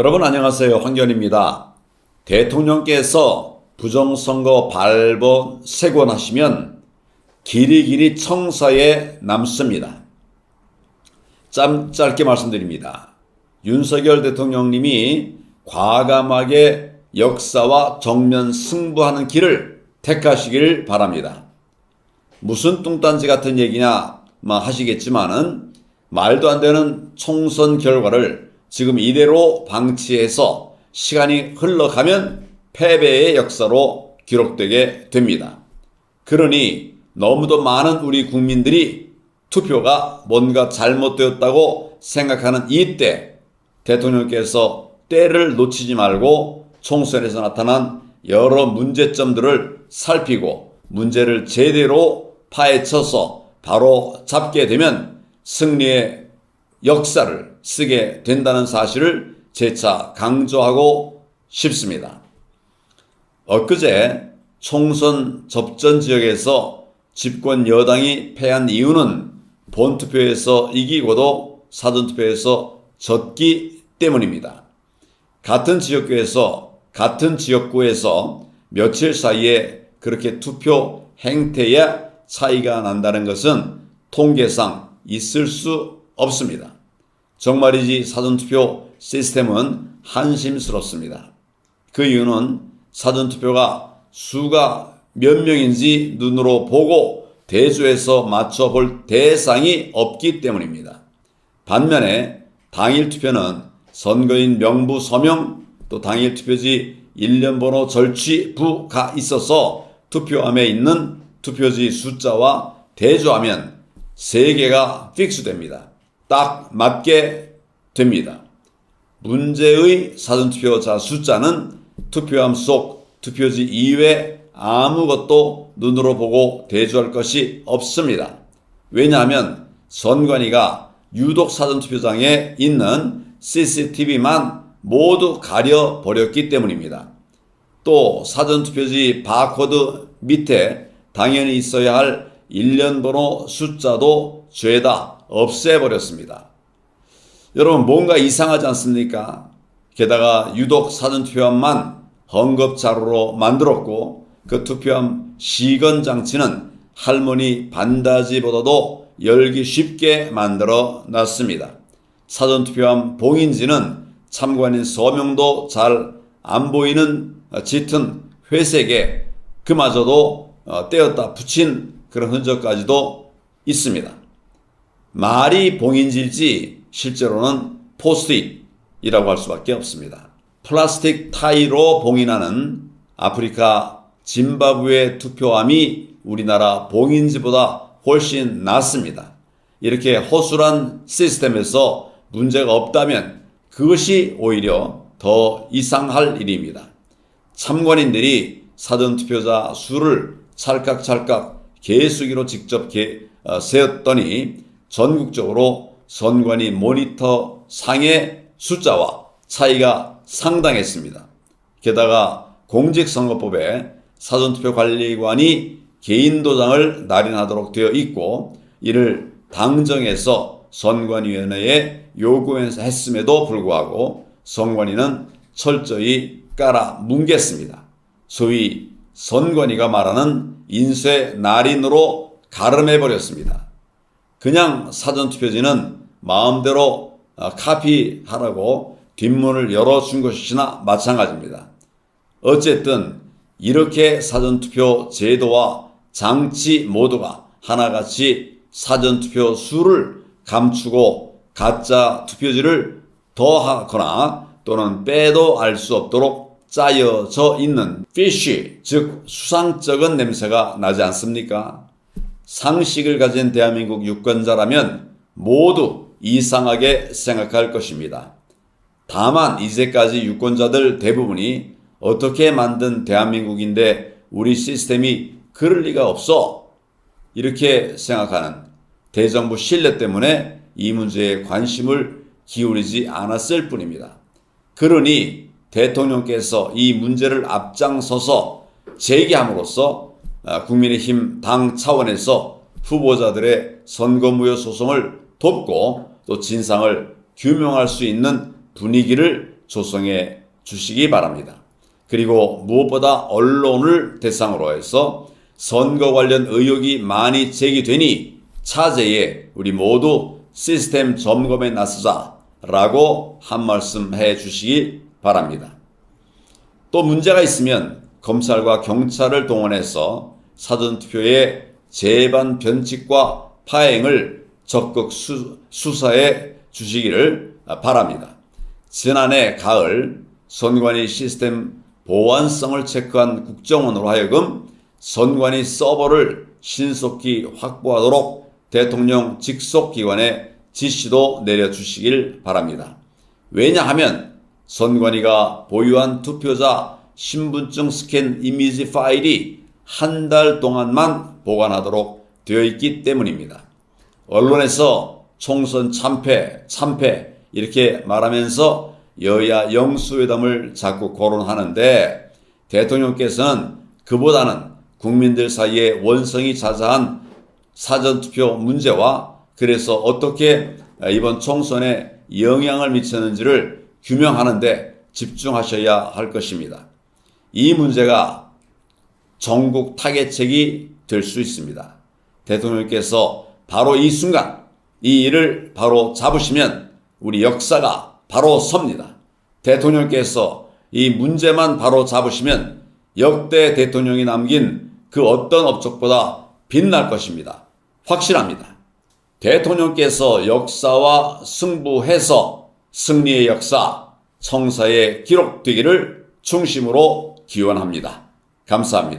여러분 안녕하세요. 황교안입니다. 대통령께서 부정선거 발본 세권하시면 길이길이 청사에 남습니다. 짧게 말씀드립니다. 윤석열 대통령님이 과감하게 역사와 정면 승부하는 길을 택하시길 바랍니다. 무슨 뚱딴지 같은 얘기냐 하시겠지만은 말도 안 되는 총선 결과를 지금 이대로 방치해서 시간이 흘러가면 패배의 역사로 기록되게 됩니다. 그러니 너무도 많은 우리 국민들이 투표가 뭔가 잘못되었다고 생각하는 이때 대통령께서 때를 놓치지 말고 총선에서 나타난 여러 문제점들을 살피고 문제를 제대로 파헤쳐서 바로 잡게 되면 승리의 역사를 쓰게 된다는 사실을 재차 강조하고 싶습니다. 엊그제 총선 접전 지역에서 집권 여당이 패한 이유는 본투표에서 이기고도 사전투표에서 졌기 때문입니다. 같은 지역구에서 며칠 사이에 그렇게 투표 행태에 차이가 난다는 것은 통계상 있을 수 없습니다. 정말이지 사전투표 시스템은 한심스럽습니다. 그 이유는 사전투표가 수가 몇 명인지 눈으로 보고 대조해서 맞춰볼 대상이 없기 때문입니다. 반면에 당일 투표는 선거인 명부 서명 또 당일 투표지 일련번호 절취부가 있어서 투표함에 있는 투표지 숫자와 대조하면 3개가 픽스됩니다. 딱 맞게 됩니다. 문제의 사전투표자 숫자는 투표함 속 투표지 이외 아무것도 눈으로 보고 대조할 것이 없습니다. 왜냐하면 선관위가 유독 사전투표장에 있는 CCTV만 모두 가려버렸기 때문입니다. 또 사전투표지 바코드 밑에 당연히 있어야 할 일련번호 숫자도 죄다 없애버렸습니다. 여러분 뭔가 이상하지 않습니까? 게다가 유독 사전투표함만 헝겊자루로 만들었고 그 투표함 시건장치는 할머니 반다지보다도 열기 쉽게 만들어 놨습니다. 사전투표함 봉인지는 참관인 서명도 잘 안 보이는 짙은 회색에 그마저도 떼었다 붙인 그런 흔적까지도 있습니다. 말이 봉인지일지 실제로는 포스트잇이라고 할 수밖에 없습니다. 플라스틱 타이로 봉인하는 아프리카 짐바브웨 투표함이 우리나라 봉인지보다 훨씬 낫습니다. 이렇게 허술한 시스템에서 문제가 없다면 그것이 오히려 더 이상할 일입니다. 참관인들이 사전투표자 수를 찰칵찰칵 개수기로 직접 세었더니 전국적으로 선관위 모니터 상의 숫자와 차이가 상당했습니다. 게다가 공직선거법에 사전투표관리관이 개인도장을 날인하도록 되어 있고 이를 당정에서 선관위원회에 요구했음에도 불구하고 선관위는 철저히 깔아 뭉갰습니다. 소위 선관위가 말하는 인쇄 날인으로 가름해버렸습니다. 그냥 사전투표지는 마음대로 카피하라고 뒷문을 열어준 것이나 마찬가지입니다. 어쨌든 이렇게 사전투표 제도와 장치 모두가 하나같이 사전투표 수를 감추고 가짜 투표지를 더하거나 또는 빼도 알 수 없도록 짜여져 있는 피쉬, 즉 수상쩍은 냄새가 나지 않습니까? 상식을 가진 대한민국 유권자라면 모두 이상하게 생각할 것입니다. 다만 이제까지 유권자들 대부분이 어떻게 만든 대한민국인데 우리 시스템이 그럴 리가 없어 이렇게 생각하는 대정부 신뢰 때문에 이 문제에 관심을 기울이지 않았을 뿐입니다. 그러니 대통령께서 이 문제를 앞장서서 제기함으로써 국민의힘 당 차원에서 후보자들의 선거무효 소송을 돕고 또 진상을 규명할 수 있는 분위기를 조성해 주시기 바랍니다. 그리고 무엇보다 언론을 대상으로 해서 선거 관련 의혹이 많이 제기되니 차제에 우리 모두 시스템 점검에 나서자라고 한 말씀 해 주시기 바랍니다. 또 문제가 있으면 검찰과 경찰을 동원해서 사전투표의 재반 변칙과 파행을 적극 수사해 주시기를 바랍니다. 지난해 가을 선관위 시스템 보안성을 체크한 국정원으로 하여금 선관위 서버를 신속히 확보하도록 대통령 직속기관에 지시도 내려주시길 바랍니다. 왜냐하면 선관위가 보유한 투표자 신분증 스캔 이미지 파일이 한 달 동안만 보관하도록 되어 있기 때문입니다. 언론에서 총선 참패 이렇게 말하면서 여야 영수회담을 자꾸 거론하는데 대통령께서는 그보다는 국민들 사이에 원성이 자자한 사전투표 문제와 그래서 어떻게 이번 총선에 영향을 미쳤는지를 규명하는 데 집중하셔야 할 것입니다. 이 문제가 전국 타겟책이 될 수 있습니다. 대통령께서 바로 이 순간 이 일을 바로 잡으시면 우리 역사가 바로 섭니다. 대통령께서 이 문제만 바로 잡으시면 역대 대통령이 남긴 그 어떤 업적보다 빛날 것입니다. 확실합니다. 대통령께서 역사와 승부해서 승리의 역사, 청사에 기록되기를 중심으로 기원합니다. 감사합니다.